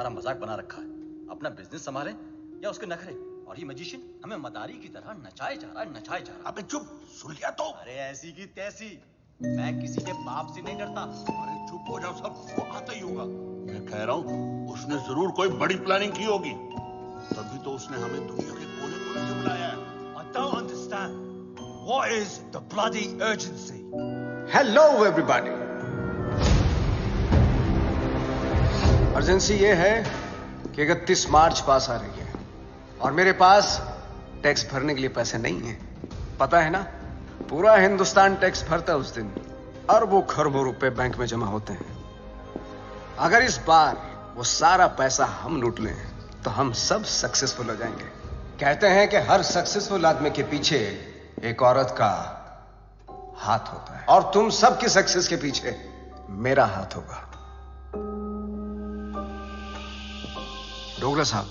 हमारा मजाक बना रखा है। अपना बिजनेस संभाले या उसके नखरे। और ये मैजिशियन हमें मदारी की तरह नचाए जा रहा है, नचाए जा रहा है। अबे चुप, सुन लिया तो। अरे ऐसी की तैसी, मैं किसी के बाप से नहीं डरता। अरे चुप हो जाओ सब, वो आता ही होगा। मैं कह रहा हूँ उसने जरूर कोई बड़ी प्लानिंग की होगी, तभी तो उसने हमें दुनिया के कोने कोने से बुलाया है। I don't understand. What is the bloody urgency? Hello everybody. Urgency ये है कि 31 मार्च पास आ रही है और मेरे पास टैक्स भरने के लिए पैसे नहीं है। पता है ना, पूरा हिंदुस्तान टैक्स भरता है उस दिन, अरबों खरबों रुपए बैंक में जमा होते हैं। अगर इस बार वो सारा पैसा हम लूट लें तो हम सब सक्सेसफुल हो जाएंगे। कहते हैं कि हर सक्सेसफुल आदमी के पीछे एक औरत का हाथ होता है, और तुम सबकी सक्सेस के पीछे मेरा हाथ होगा। डोगला साहब,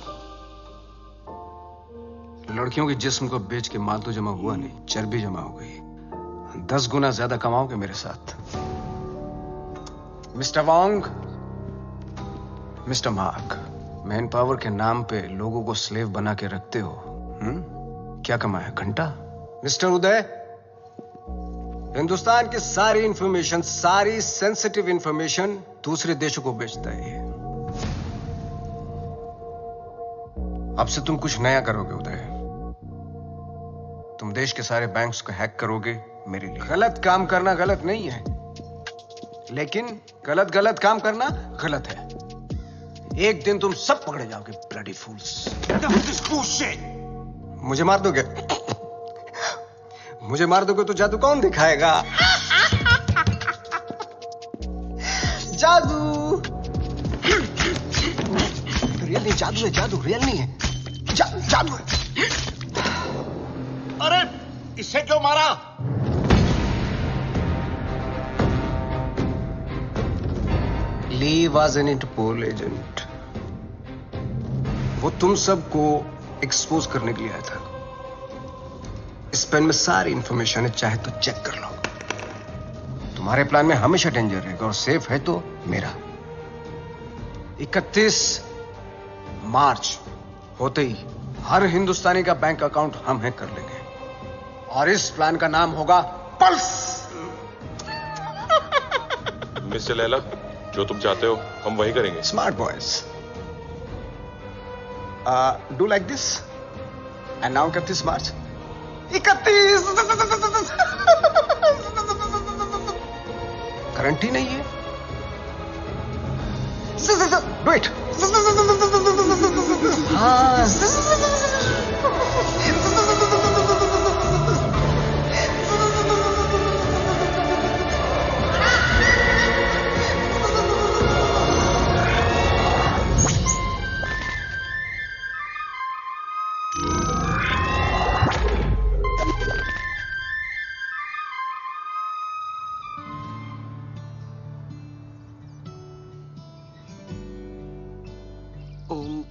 लड़कियों के जिस्म को बेच के माल तो जमा हुआ नहीं, चर्बी जमा हो गई। 10 गुना ज्यादा कमाओगे मेरे साथ। मिस्टर वांग, मिस्टर मार्क, मैन पावर के नाम पे लोगों को स्लेव बना के रखते हो। क्या कमाया? घंटा। मिस्टर उदय, हिंदुस्तान की सारी इंफॉर्मेशन, सारी सेंसिटिव इंफॉर्मेशन दूसरे देशों को बेचता है ये। अब से तुम कुछ नया करोगे उदय। तुम देश के सारे बैंक्स को हैक करोगे मेरे लिए। गलत काम करना गलत नहीं है, लेकिन गलत काम करना गलत है। एक दिन तुम सब पकड़े जाओगे, ब्लडी फूल्स। मुझे मार दोगे? मुझे मार दोगे तो जादू कौन दिखाएगा? जादू रियल नहीं, जादू है, जादू रियल नहीं है, जादू है। अरे इसे क्यों मारा? ली वॉज एन इंटरपोल एजेंट। वो तुम सबको एक्सपोज करने के लिए आया था। इस पेन में सारी इंफॉर्मेशन है, चाहे तो चेक कर लो। तुम्हारे प्लान में हमेशा डेंजर रहेगा और सेफ है तो मेरा। 31 मार्च होते ही हर हिंदुस्तानी का बैंक अकाउंट हम हैक कर लेंगे और इस प्लान का नाम होगा पल्स। मिस्टर लैला, जो तुम चाहते हो हम वही करेंगे। Smart boys, do like this and now 31 March. 31 current ही नहीं है। Do it. हाँ,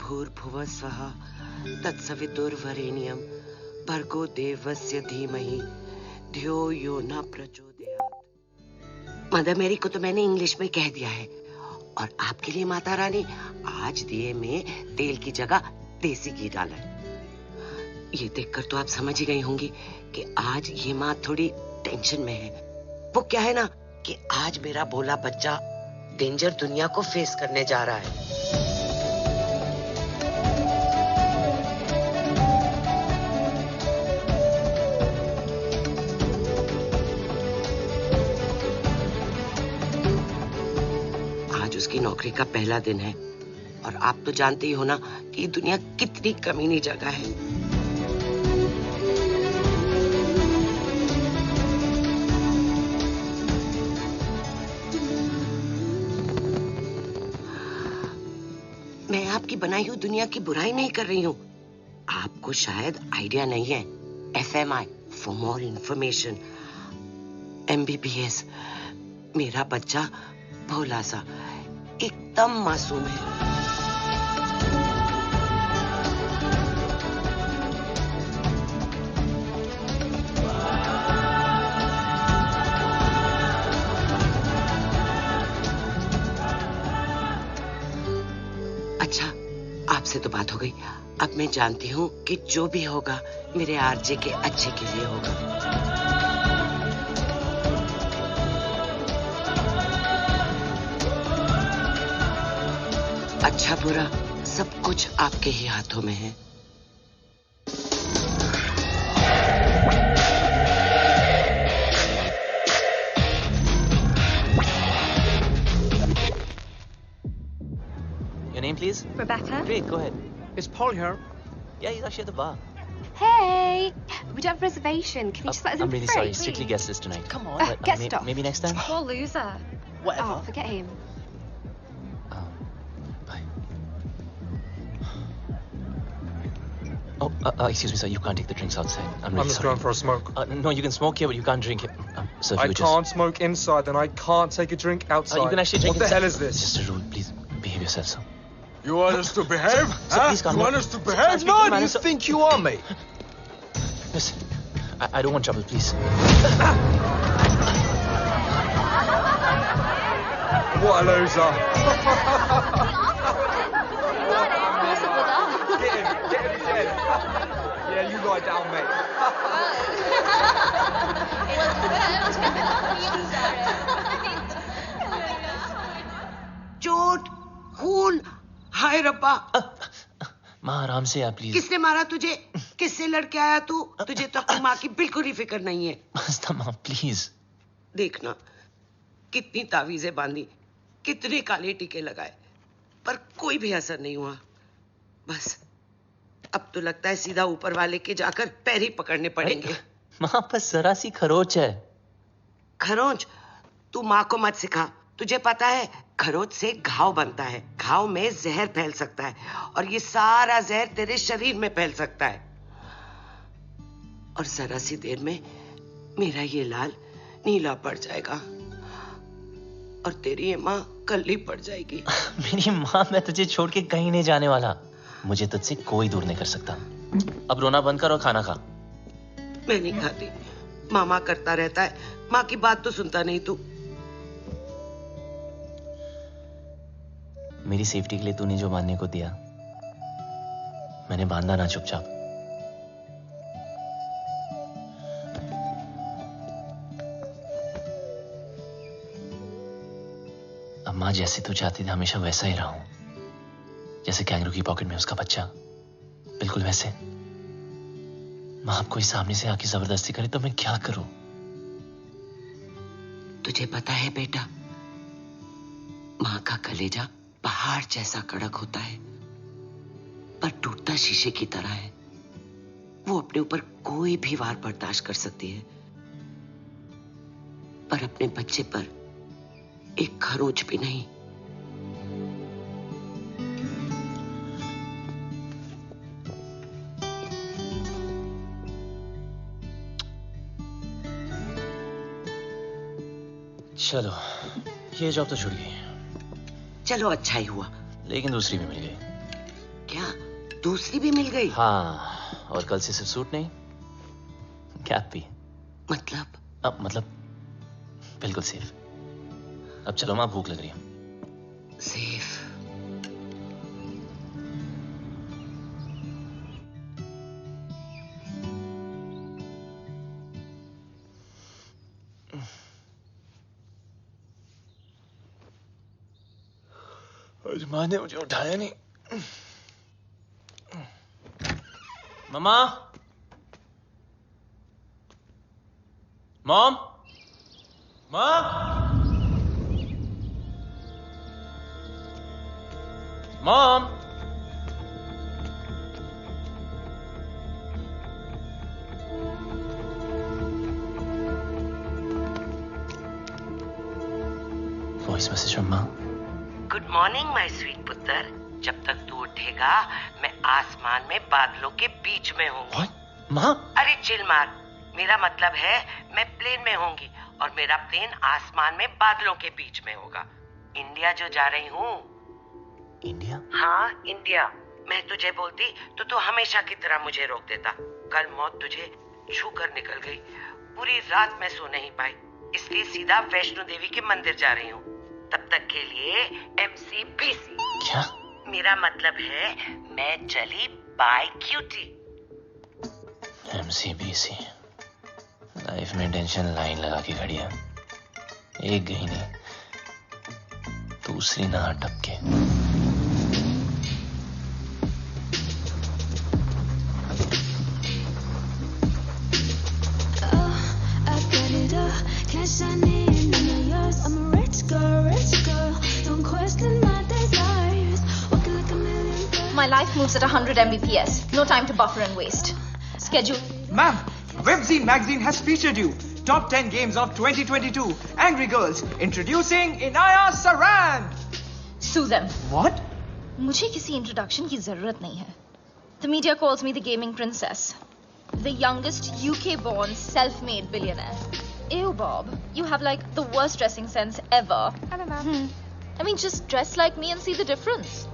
भूर्भुवः स्वः तत्सवितुर्वरेण्यं भर्गो देवस्य धीमहि धियो यो न प्रचोदयात्। मदर मेरी को तो मैंने इंग्लिश में कह दिया है, और आपके लिए माता रानी आज दिए में तेल की जगह देसी घी डाला है। ये देखकर तो आप समझ ही गई होंगी कि आज ये माँ थोड़ी टेंशन में है। वो क्या है ना कि आज मेरा भोला बच्चा डेंजर दुनिया को फेस करने जा रहा है। उसकी नौकरी का पहला दिन है और आप तो जानते ही हो ना कि दुनिया कितनी कमीनी जगह है। मैं आपकी बनाई हुई दुनिया की बुराई नहीं कर रही हूँ। आपको शायद आइडिया नहीं है। FMI for more information. MBBS। मेरा बच्चा भोला सा एकदम मासूम है। अच्छा आपसे तो बात हो गई। अब मैं जानती हूँ कि जो भी होगा मेरे आरजे के अच्छे के लिए होगा। अच्छा बुरा सब कुछ आपके ही हाथों में है। Your name, please? Rebecca. Great, go ahead. Is Paul here? Yeah, he's actually at the bar. Hey, we don't have a reservation. Can you just let us in I'm really for free, sorry. Strictly please? guest list tonight. Come on. Get stuff. Maybe next time. Poor loser. Whatever. Oh, forget him. Bye. Oh, excuse me, sir. You can't take the drinks outside. I'm really I'm just sorry. going for a smoke. No, you can smoke here, but you can't drink it. Sir, if I you would can't smoke inside, then I can't take a drink outside. You can actually drink What the inside. hell is this? Just a rule. Please behave yourself, sir. You want us to behave? Sir, please calm You down. want us to behave? No, do you think you are, mate? Listen, I don't want trouble, please. What a loser. Get him his head. Yeah, you lie down, mate. चोट, खून, हाय रब्बा। माँ आराम से आप please. किसने मारा तुझे? किससे लड़के आया तू? तुझे तो अपनी माँ की बिल्कुल ही फिक्र नहीं है। मस्ता माँ प्लीज। देखना कितनी तावीजें बांधी, कितने काले टीके लगाए, पर कोई भी असर नहीं हुआ। बस अब तो लगता है सीधा ऊपर वाले के जाकर पैर ही पकड़ने पड़ेंगे। माँ बस जरा सी खरोच है। खरोंच? तू माँ को मत सिखा। तुझे पता है खरोच से घाव बनता है, घाव में जहर फैल सकता है और ये सारा जहर तेरे शरीर में फैल सकता है और जरा सी देर में मेरा ये लाल नीला पड़ जाएगा और तेरी ये माँ कल्ली पड़ जाएगी। मेरी माँ, मैं तुझे छोड़ के कहीं नहीं जाने वाला। मुझे तुझसे कोई दूर नहीं कर सकता। अब रोना बंद कर और खाना खा। मैं नहीं खाती। मामा करता रहता है, माँ की बात तो सुनता नहीं तू। मेरी सेफ्टी के लिए तूने जो बांधने को दिया, मैंने बांधा ना चुपचाप। अब माँ जैसे तू चाहती थी हमेशा वैसा ही रहा हूं, जैसे कैंगरू की पॉकेट में उसका बच्चा, बिल्कुल वैसे। माँ अब कोई सामने से आके जबरदस्ती करे तो मैं क्या करूं? तुझे पता है बेटा, माँ का कलेजा पहाड़ जैसा कड़क होता है पर टूटता शीशे की तरह है। वो अपने ऊपर कोई भी वार बर्दाश्त कर सकती है पर अपने बच्चे पर एक खरोच भी नहीं। चलो, ये जॉब तो छूट गई। चलो अच्छा ही हुआ। लेकिन दूसरी भी मिल गई। क्या दूसरी भी मिल गई? हाँ, और कल से सिर्फ सूट नहीं, कैप भी। मतलब? मतलब बिल्कुल सेफ। अब चलो माँ, भूख लग रही है। सेफ? आज माँ ने मुझे उठाया नहीं। Mamma, mom, mom, mom. Voice message from माँ। गुड मॉर्निंग माय स्वीट पुत्र। जब तक तू उठेगा मैं आसमान में बादलों के बीच में हूँ। माँ? अरे चिल मार। मेरा मतलब है मैं प्लेन में होंगी और मेरा प्लेन आसमान में बादलों के बीच में होगा। इंडिया जो जा रही हूँ। इंडिया? हाँ इंडिया। मैं तुझे बोलती तो तू हमेशा की तरह मुझे रोक देता। कल मौत तुझे छू कर निकल गई। पूरी रात मैं सो नहीं पाई, इसलिए सीधा वैष्णो देवी के मंदिर जा रही हूँ। तब तक के लिए MCBC। क्या? मेरा मतलब है मैं चली बाय क्यूटी। MCBC लाइफ में टेंशन लाइन लगा के खड़ी है, एक गई नहीं, दूसरी ना टपके। My life moves at 100 Mbps. No time to buffer and waste. Schedule. Ma'am, Webzine magazine has featured you. Top 10 games of 2022. Angry Girls. Introducing Inaya Saran. Sue them. What? मुझे किसी introduction की जरूरत नहीं है. The media calls me the gaming princess. The youngest UK-born self-made billionaire. Ew, Bob. You have like the worst dressing sense ever. Hello, ma'am. I mean, just dress like me and see the difference.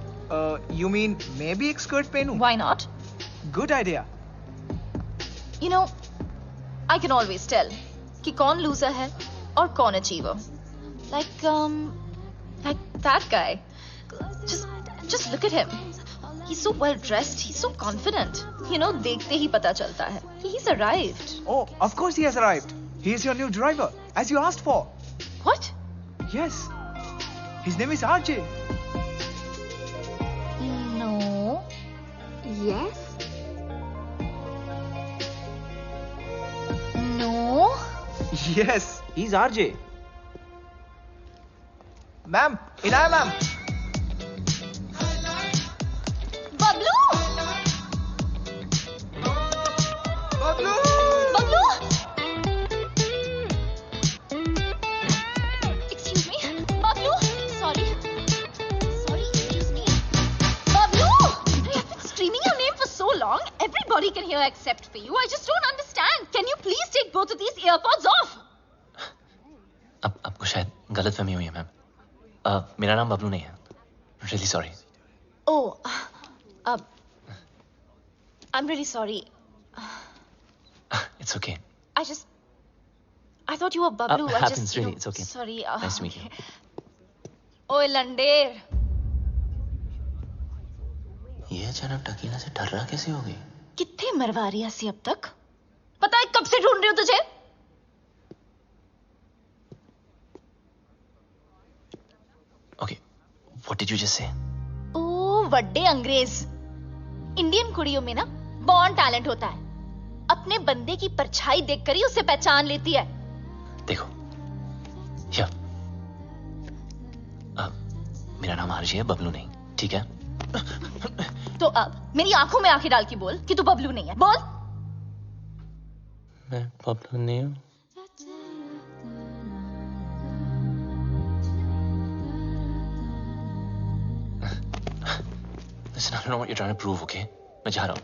You mean maybe एक skirt पहनूं? Why not? Good idea. You know, I can always tell कि कौन loser है और कौन achiever. Like that guy. Just look at him. He's so well dressed. He's so confident. You know, देखते ही पता चलता है. He's arrived. Oh, of course he has arrived. He is your new driver, as you asked for. What? Yes. His name is RJ. No. Yes? No. Yes, he's RJ. Ma'am, Inaya ma'am. Bablu! Bablu! Bablu! Excuse me. Bablu! Sorry. Excuse me. Bablu! I've been screaming your name for so long. Everybody can hear except for you. I just don't understand. Can you please take both of these earpods off? अब आपको शायद गलतफहमी हुई है ma'am. मेरा नाम बबलू नहीं है। Really sorry. Oh, I'm really sorry. It's okay. I thought you were Bablu. Happens really. It's okay. Sorry. Nice to meet you. ओए लंडेर, ये अचानक टकीना से डर रहा कैसे हो गई? कितने मरवा रही हंसी अब तक? पता है कब से ढूंढ रही हूँ तुझे? Okay, what did you just say? ओ वड्डे अंग्रेज। इंडियन कुड़ियों में ना बॉर्न टैलेंट होता है। अपने बंदे की परछाई देखकर ही उसे पहचान लेती है। देखो, मेरा नाम आरजी है, बबलू नहीं, ठीक है? तो अब मेरी आंखों में आंखें डाल के बोल कि तू बबलू नहीं है। बोल। मैं बबलू नहीं हूँ। Listen, I don't know what you're trying to prove, okay? मैं जा रहा हूँ।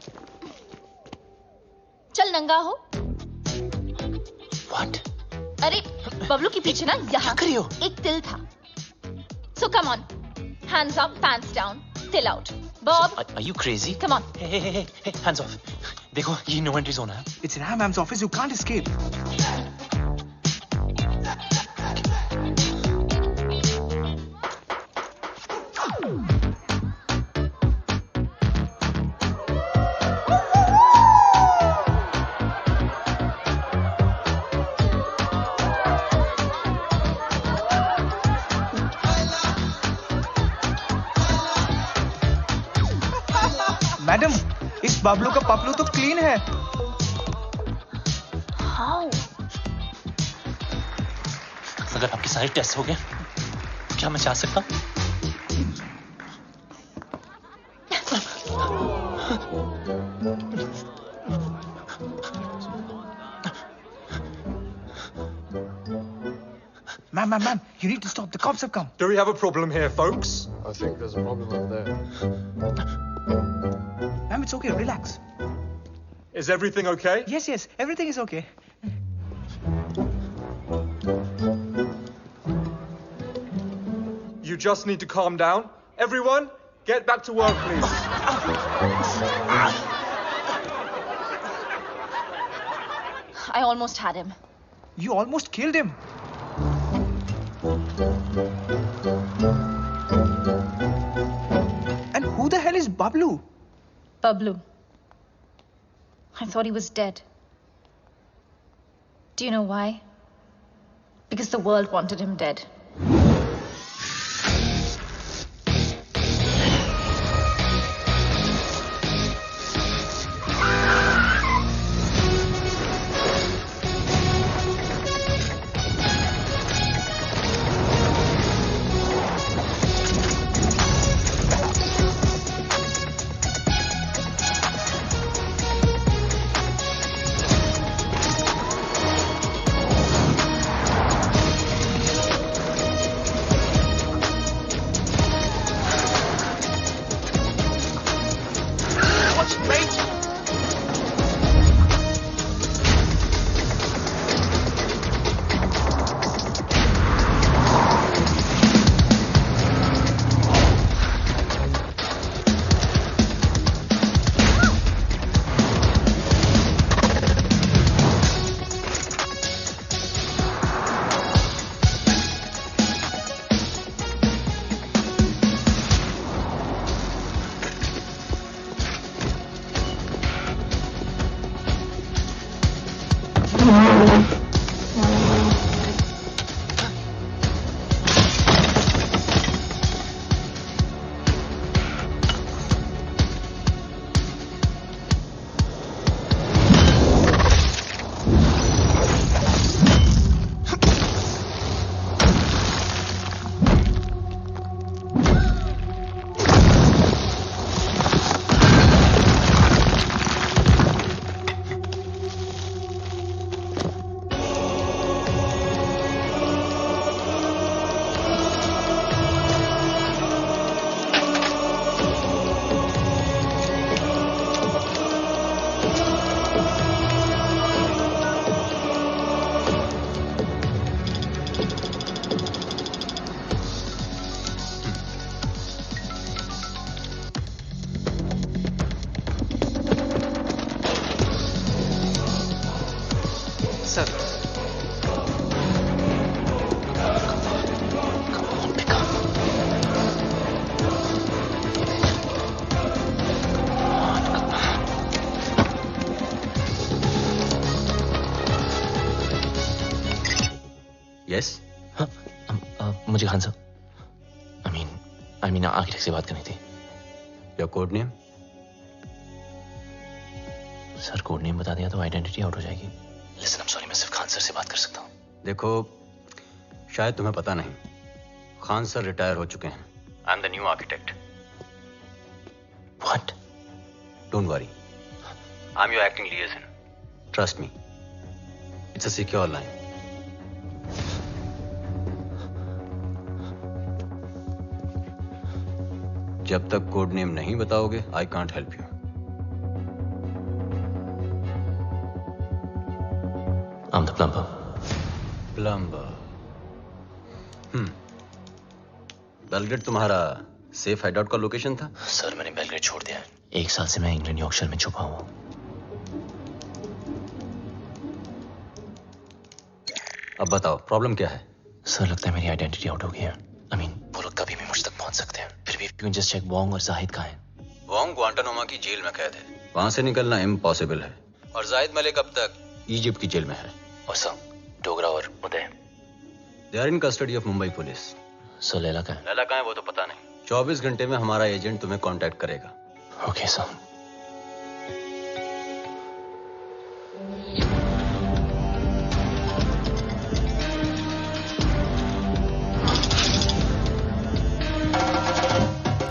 चल नंगा हो। What? अरे बबलू के पीछे ना यहाँ कर रही हो? एक तिल था। So come on, hands up, pants down, till out. Bob, Are you crazy? come on. Hey, hands off. देखो, ये no entry zone है। It's Inaya ma'am's office. You can't escape. Madam, इस बबलू का पपलू तो क्लीन है। How? अगर आपके सारे टेस्ट हो गए, क्या मैं जा सकता हूँ? Ma'am, you need to stop. The cops have come. Do we have a problem here, folks? I think there's a problem over there. Ma'am, it's okay. Relax. Is everything okay? Yes. Everything is okay. You just need to calm down. Everyone, get back to work, please. I almost had him. You almost killed him. And Bablu. Bablu. I thought he was dead. Do you know why? Because the world wanted him dead. Yes मुझे खान साहब I mean architect से बात करनी थी। Your code name? Sir code name बता दिया तो identity out हो जाएगी। लिसन आई एम सॉरी, मैं सिर्फ खान सर से बात कर सकता हूँ। देखो शायद तुम्हें पता नहीं, खान सर रिटायर हो चुके हैं। I am the new architect. What? Don't worry, I am your acting लिएजन। Trust me, it's a secure line. जब तक कोड नेम नहीं बताओगे I can't help you. I am the plumber. Plumber? Belgrade तुम्हारा safe hideout का location था? Sir मैंने Belgrade छोड़ दिया है। 1 साल से मैं इंग्लैंड यॉर्कशायर में छुपा हुआ हूं। अब बताओ प्रॉब्लम क्या है? सर लगता है मेरी आइडेंटिटी आउट हो गई है। आई मीन वो लोग कभी भी मुझ तक पहुंच सकते हैं। फिर भी you can just check Wong और जाहिद कहाँ हैं। वोंग ग्वांटानामो की जेल में कैद है, वहां से निकलना इम्पॉसिबल है। और जाहिद मलिक अब तक इजिप्ट की जेल में है। और सर डोगरा और Uday? They are in custody of Mumbai police. Sir Laila कहाँ है? लैला कहाँ है वो तो पता नहीं। 24 घंटे में हमारा एजेंट तुम्हें कांटेक्ट करेगा। Okay sir.